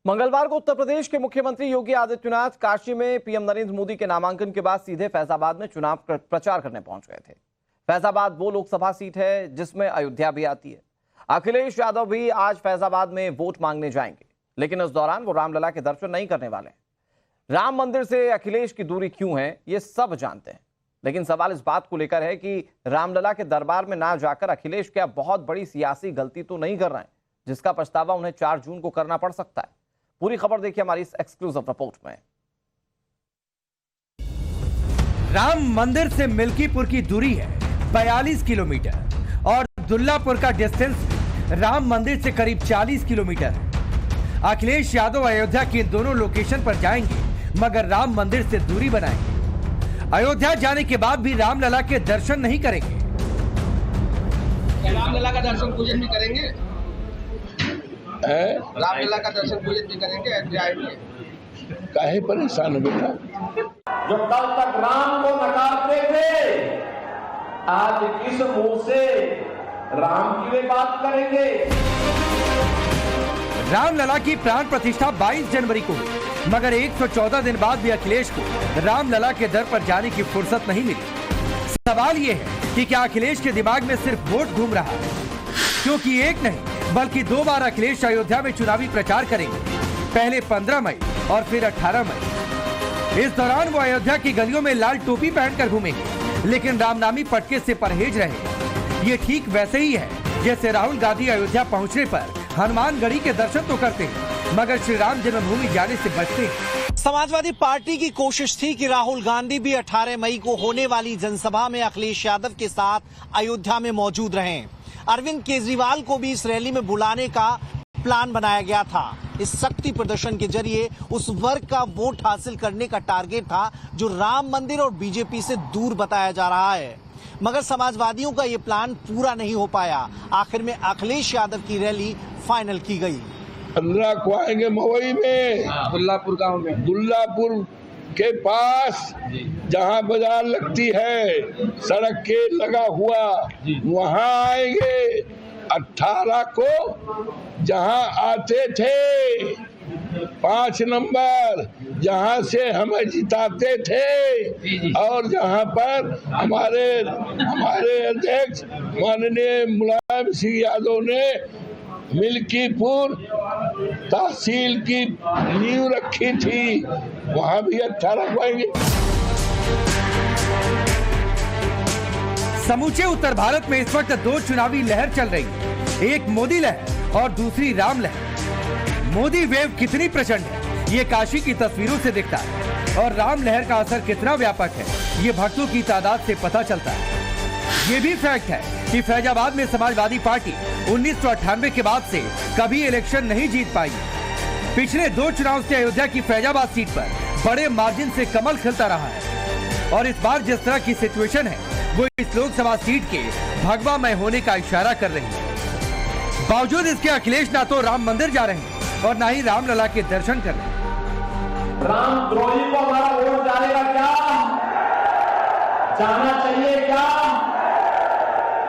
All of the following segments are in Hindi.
मंगलवार को उत्तर प्रदेश के मुख्यमंत्री योगी आदित्यनाथ काशी में पीएम नरेंद्र मोदी के नामांकन के बाद सीधे फैजाबाद में चुनाव प्रचार करने पहुंच गए थे। फैजाबाद वो लोकसभा सीट है जिसमें अयोध्या भी आती है। अखिलेश यादव भी आज फैजाबाद में वोट मांगने जाएंगे, लेकिन इस दौरान वो रामलला के दर्शन नहीं करने वाले। राम मंदिर से अखिलेश की दूरी क्यों है ये सब जानते हैं, लेकिन सवाल इस बात को लेकर है कि रामलला के दरबार में ना जाकर अखिलेश क्या बहुत बड़ी सियासी गलती तो नहीं कर रहे हैं, जिसका पछतावा उन्हें 4 जून को करना पड़ सकता है। पूरी खबर देखिए हमारी इस एक्सक्लूसिव रिपोर्ट में। राम मंदिर से मिल्कीपुर की दूरी है 42 किलोमीटर और दुल्लापुर का डिस्टेंस राम मंदिर से करीब 40 किलोमीटर। अखिलेश यादव अयोध्या के दोनों लोकेशन पर जाएंगे, मगर राम मंदिर से दूरी बनाएंगे। अयोध्या जाने के बाद भी रामलला के दर्शन नहीं करेंगे। रामलला का दर्शन पूजन भी करेंगे, रामलला का दर्शन पूजन भी करेंगे। काहे परेशान हो बेटा? जो कल तक राम को नकारते थे, आज किस मुंह से राम की वे बात करेंगे? रामलला की प्राण प्रतिष्ठा 22 जनवरी को हुई, मगर 114 दिन बाद भी अखिलेश को रामलला के दर पर जाने की फुर्सत नहीं मिली। सवाल ये है कि क्या अखिलेश के दिमाग में सिर्फ वोट घूम रहा है, क्योंकि एक नहीं बल्कि 2 बार अखिलेश अयोध्या में चुनावी प्रचार करेंगे, पहले 15 मई और फिर 18 मई। इस दौरान वो अयोध्या की गलियों में लाल टोपी पहनकर घूमेंगे, लेकिन रामनामी पटके से परहेज रहेंगे। ये ठीक वैसे ही है जैसे राहुल गांधी अयोध्या पहुंचने पर हनुमानगढ़ी के दर्शन तो करते हैं, मगर श्री राम जन्मभूमि जाने से बचते हैं। समाजवादी पार्टी की कोशिश थी कि राहुल गांधी भी 18 मई को होने वाली जनसभा में अखिलेश यादव के साथ अयोध्या में मौजूद रहें। अरविंद केजरीवाल को भी इस रैली में बुलाने का प्लान बनाया गया था। इस शक्ति प्रदर्शन के जरिए उस वर्ग का वोट हासिल करने का टारगेट था जो राम मंदिर और बीजेपी से दूर बताया जा रहा है, मगर समाजवादियों का ये प्लान पूरा नहीं हो पाया। आखिर में अखिलेश यादव की रैली फाइनल की गई। 15 को आएंगे मवई में, दुल्लापुर गांव में, दुल्लापुर के पास जहाँ बाजार लगती है, सड़क के लगा हुआ, वहाँ आएंगे। 18 को जहाँ आते थे 5 नंबर, जहाँ से हमें जिताते थे और जहाँ पर हमारे अध्यक्ष माननीय मुलायम सिंह यादव ने मिल्कीपुर तहसील की नींव रखी थी, वहाँ भी 18 को आएंगे। समूचे उत्तर भारत में इस वक्त 2 चुनावी लहर चल रही है, एक मोदी लहर और दूसरी राम लहर। मोदी वेव कितनी प्रचंड है ये काशी की तस्वीरों से दिखता है, और राम लहर का असर कितना व्यापक है ये भक्तों की तादाद से पता चलता है। ये भी फैक्ट है कि फैजाबाद में समाजवादी पार्टी 1998 के बाद से कभी इलेक्शन नहीं जीत पाई। पिछले 2 चुनाव से अयोध्या की फैजाबाद सीट पर बड़े मार्जिन से कमल खिलता रहा है, और इस बार जिस तरह की सिचुएशन है वो इस लोकसभा सीट के भगवामय होने का इशारा कर रही है। बावजूद इसके अखिलेश ना तो राम मंदिर जा रहे हैं और ना ही रामलला के दर्शन कर रहे हैं। राम द्रोही को हमारा वोट जानेगा क्या? जाना चाहिए क्या?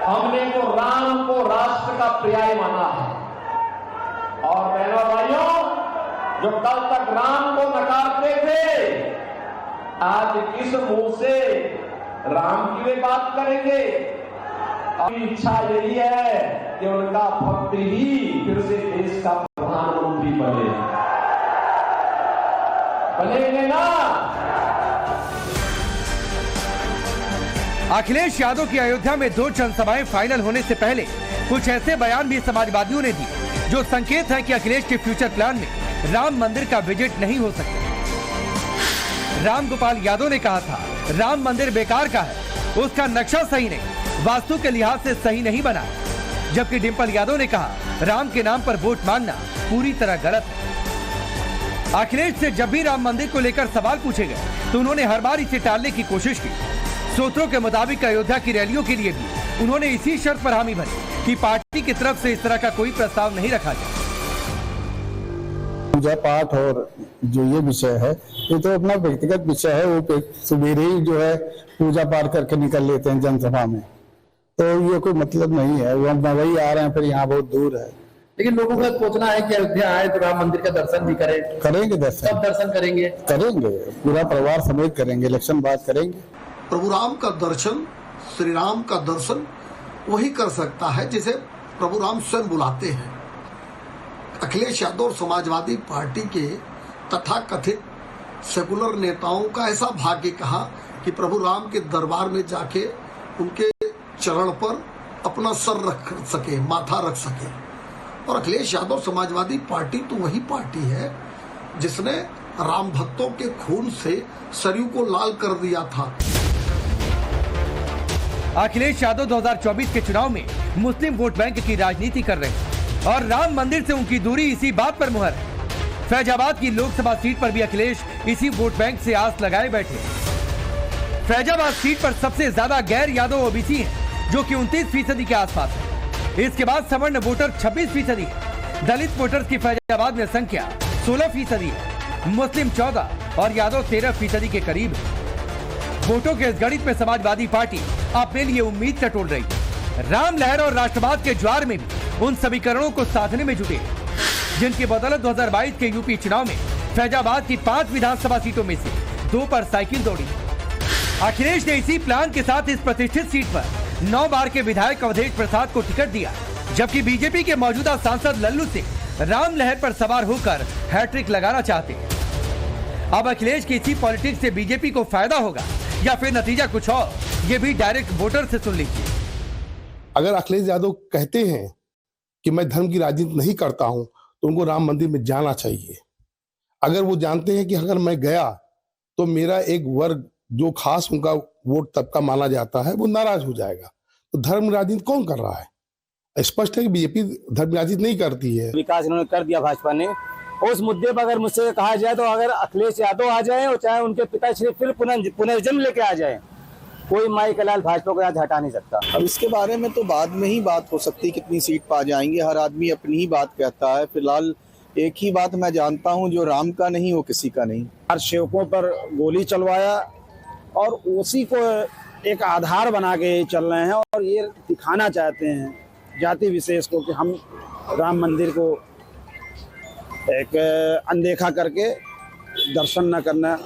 हमने तो राम को राष्ट्र का पर्याय माना है, और बहनों भाइयों, जो कल तक राम को नकारते थे, आज किस मुंह से राम की वे बात करेंगे? अभी इच्छा यही है कि उनका भक्त ही फिर से देश का प्रधानमंत्री बनेंगे ना। अखिलेश यादव की अयोध्या में 2 जनसभाएं फाइनल होने से पहले कुछ ऐसे बयान भी समाजवादियों ने दिए जो संकेत है कि अखिलेश के फ्यूचर प्लान में राम मंदिर का विजिट नहीं हो सकता। रामगोपाल यादव ने कहा था राम मंदिर बेकार का है, उसका नक्शा सही नहीं, वास्तु के लिहाज से सही नहीं बना, जबकि डिंपल यादव ने कहा राम के नाम पर वोट मांगना पूरी तरह गलत है। अखिलेश से जब भी राम मंदिर को लेकर सवाल पूछे गए तो उन्होंने हर बार इसे टालने की कोशिश की। सूत्रों के मुताबिक अयोध्या की रैलियों के लिए भी उन्होंने इसी शर्त पर हामी भरी कि पार्टी की तरफ से इस तरह का कोई प्रस्ताव नहीं रखा जाए। पूजा पाठ और जो ये विषय है ये तो अपना व्यक्तिगत विषय है, वो सवेरे ही जो है पूजा पाठ करके निकल लेते हैं जनसभा में, तो ये कोई मतलब नहीं है। वो हम वही आ रहे हैं, फिर यहाँ बहुत दूर है, लेकिन लोगों का सोचना है कि अयोध्या आए तो राम मंदिर का दर्शन भी करें। करेंगे दर्शन, कब दर्शन करेंगे? करेंगे, पूरा परिवार समेत करेंगे, इलेक्शन बाद करेंगे। प्रभु राम का दर्शन, श्री राम का दर्शन वही कर सकता है जिसे प्रभु राम स्वयं बुलाते हैं। अखिलेश यादव और समाजवादी पार्टी के तथाकथित सेकुलर नेताओं का ऐसा भाग्य कहा कि प्रभु राम के दरबार में जाके उनके चरण पर अपना सर रख सके, माथा रख सके। और अखिलेश यादव समाजवादी पार्टी तो वही पार्टी है जिसने राम भक्तों के खून से सरयू को लाल कर दिया था। अखिलेश यादव 2024 के चुनाव में मुस्लिम वोट बैंक की राजनीति कर रहे हैं और राम मंदिर से उनकी दूरी इसी बात पर मुहर है। फैजाबाद की लोकसभा सीट पर भी अखिलेश इसी वोट बैंक से आस लगाए बैठे। फैजाबाद सीट पर सबसे ज्यादा गैर यादव ओबीसी हैं, जो कि 29% के आसपास है। इसके बाद सवर्ण वोटर 26% है। दलित वोटर्स की फैजाबाद में संख्या 16% है। मुस्लिम 14 और यादव 13% के करीब है। वोटों के इस गणित में समाजवादी पार्टी अपने लिए उम्मीद टटोल रही है। राम लहर और राष्ट्रवाद के ज्वार में भी उन समीकरणों को साधने में जुटे, जिनकी बदौलत 2022 के यूपी चुनाव में फैजाबाद की 5 विधानसभा सीटों में से 2 पर साइकिल दौड़ी। अखिलेश ने इसी प्लान के साथ इस प्रतिष्ठित सीट पर 9 बार के विधायक अवधेश प्रसाद को टिकट दिया, जबकि बीजेपी के मौजूदा सांसद लल्लू सिंह राम लहर पर सवार होकर हैट्रिक लगाना चाहते हैं। अब अखिलेश की इसी पॉलिटिक्स से बीजेपी को फायदा होगा या फिर नतीजा कुछ और, ये भी डायरेक्ट वोटर से सुन लीजिए। अगर अखिलेश यादव कहते हैं कि मैं धर्म की राजनीति नहीं करता हूं, तो उनको राम मंदिर में जाना चाहिए। अगर वो जानते हैं कि अगर मैं गया तो मेरा एक वर्ग जो खास उनका वोट तबका माना जाता है वो नाराज हो जाएगा, तो धर्म राजनीति कौन कर रहा है? स्पष्ट है कि बीजेपी धर्म राजनीति नहीं करती है। विकास इन्होंने कर दिया भाजपा ने। उस मुद्दे पर अगर मुझसे कहा जाए तो अगर अखिलेश यादव आ जाए और चाहे उनके पिताश्री फिर पुनर्जन्म लेके आ जाए, कोई माई का लाल भाजपा को यहाँ हटा नहीं सकता। अब इसके बारे में तो बाद में ही बात हो सकती है, कितनी सीट पा जाएंगे। हर आदमी अपनी ही बात कहता है। फिलहाल एक ही बात मैं जानता हूँ, जो राम का नहीं वो किसी का नहीं। हर सेवकों पर गोली चलवाया और उसी को एक आधार बना के चल रहे हैं और ये दिखाना चाहते हैं जाति विशेष को कि हम राम मंदिर को एक अनदेखा करके दर्शन न करना,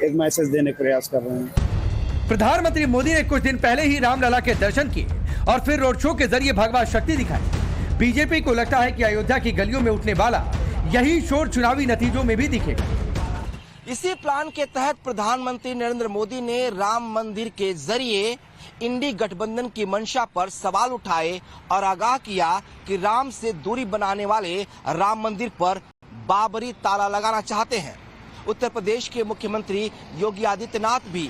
एक मैसेज देने का प्रयास कर रहे हैं। प्रधानमंत्री मोदी ने कुछ दिन पहले ही रामलला के दर्शन किए और फिर रोड शो के जरिए भगवा शक्ति दिखाई। बीजेपी को लगता है कि अयोध्या की गलियों में उठने वाला यही शोर चुनावी नतीजों में भी दिखेगा। इसी प्लान के तहत प्रधानमंत्री नरेंद्र मोदी ने राम मंदिर के जरिए इंडी गठबंधन की मंशा पर सवाल उठाए और आगाह किया कि राम से दूरी बनाने वाले राम मंदिर पर बाबरी ताला लगाना चाहते हैं। उत्तर प्रदेश के मुख्यमंत्री योगी आदित्यनाथ भी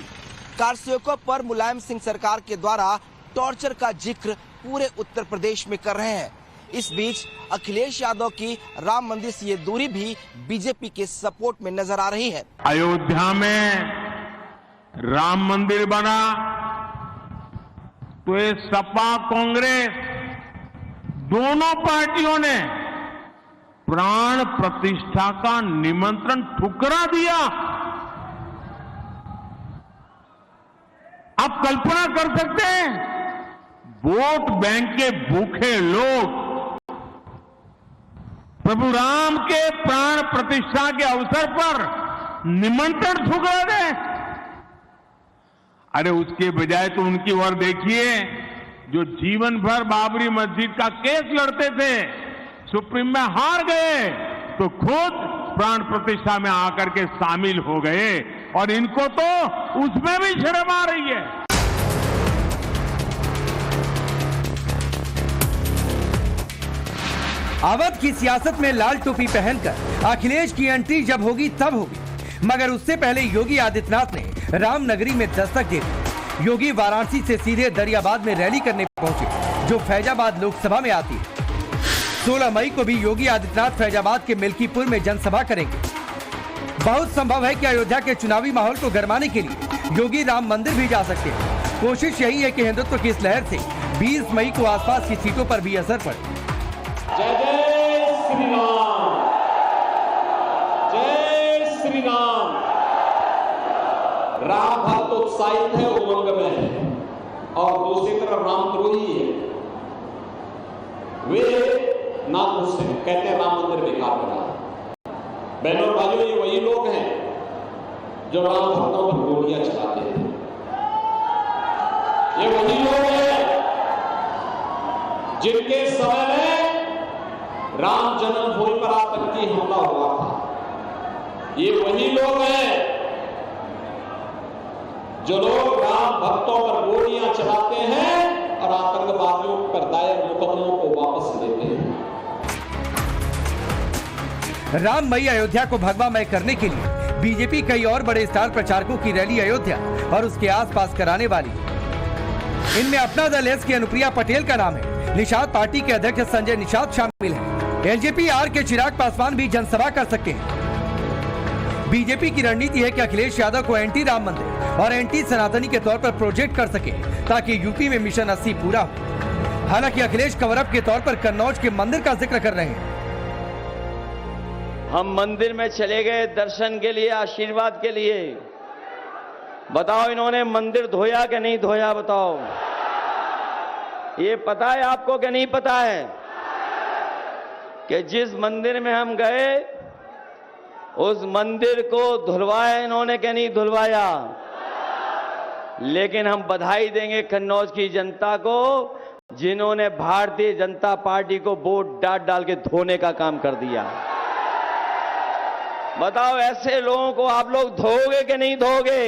कारसेवकों पर मुलायम सिंह सरकार के द्वारा टॉर्चर का जिक्र पूरे उत्तर प्रदेश में कर रहे हैं। इस बीच अखिलेश यादव की राम मंदिर से ये दूरी भी बीजेपी के सपोर्ट में नजर आ रही है। अयोध्या में राम मंदिर बना तो ये सपा कांग्रेस दोनों पार्टियों ने प्राण प्रतिष्ठा का निमंत्रण ठुकरा दिया। आप कल्पना कर सकते हैं, वोट बैंक के भूखे लोग प्रभु राम के प्राण प्रतिष्ठा के अवसर पर निमंत्रण ठुकरा दे। अरे उसके बजाय तो उनकी ओर देखिए, जो जीवन भर बाबरी मस्जिद का केस लड़ते थे, सुप्रीम में हार गए तो खुद प्राण प्रतिष्ठा में आकर के शामिल हो गए और इनको तो उसमें भी शर्म आ रही है। अवध की सियासत में लाल टोपी पहनकर अखिलेश की एंट्री जब होगी तब होगी, मगर उससे पहले योगी आदित्यनाथ ने रामनगरी में दस्तक दे दी। योगी वाराणसी से सीधे दरियाबाद में रैली करने पहुंचे, जो फैजाबाद लोकसभा में आती है। 16 मई को भी योगी आदित्यनाथ फैजाबाद के मिल्कीपुर में जनसभा करेंगे। बहुत संभव है कि अयोध्या के चुनावी माहौल को गरमाने के लिए योगी राम मंदिर भी जा सकते हैं। कोशिश यही है कि हिंदुत्व की इस लहर से 20 मई को आसपास की सीटों पर भी असर पड़े। जय जय श्री राम, जय श्री राम। राम भक्त उत्साहित है, उमंग में है और दूसरी तरफ रामद्रोही है। वे ना खुश हैं, कहते हैं राम मंदिर बेकार बना। बहनों और भाइयों, ये वही लोग हैं जो राम भक्तों पर गोलियां चलाते हैं। ये वही लोग हैं जिनके समय में राम जन्मभूमि पर आतंकी हमला हुआ था। ये वही लोग हैं जो लोग राम भक्तों पर गोलियां चलाते हैं और आतंकवादियों पर दायर मुकदमों को वापस लेते हैं। राममयी अयोध्या को भगवामय करने के लिए बीजेपी कई और बड़े स्टार प्रचारकों की रैली अयोध्या और उसके आसपास कराने वाली है। इनमें अपना दल एस की अनुप्रिया पटेल का नाम है। निषाद पार्टी के अध्यक्ष संजय निषाद शामिल हैं। एलजेपी आर के चिराग पासवान भी जनसभा कर सकते हैं। बीजेपी की रणनीति है कि अखिलेश यादव को एंटी राम मंदिर और एंटी सनातनी के तौर पर प्रोजेक्ट कर सके ताकि यूपी में मिशन 80 पूरा हो। हालांकि अखिलेश कवरअप के तौर पर कन्नौज के मंदिर का जिक्र कर रहे हैं। हम मंदिर में चले गए दर्शन के लिए, आशीर्वाद के लिए। बताओ इन्होंने मंदिर धोया कि नहीं धोया? बताओ, ये पता है आपको कि नहीं पता है कि जिस मंदिर में हम गए उस मंदिर को धुलवाया इन्होंने कि नहीं धुलवाया? लेकिन हम बधाई देंगे कन्नौज की जनता को जिन्होंने भारतीय जनता पार्टी को वोट डाल के धोने का काम कर दिया। बताओ, ऐसे लोगों को आप लोग धोगे कि नहीं धोगे?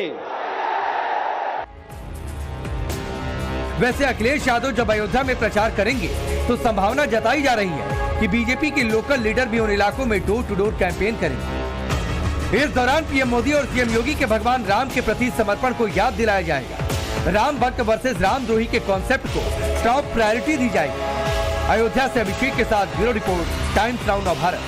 वैसे अखिलेश यादव जब अयोध्या में प्रचार करेंगे तो संभावना जताई जा रही है कि बीजेपी के लोकल लीडर भी उन इलाकों में डोर टू डोर कैंपेन करेंगे। इस दौरान पीएम मोदी और सीएम योगी के भगवान राम के प्रति समर्पण को याद दिलाया जाएगा। राम भक्त वर्सेस रामद्रोही के कॉन्सेप्ट को टॉप प्रायोरिटी दी जाएगी। अयोध्या से अभिषेक के साथ bureau report, times now Bharat.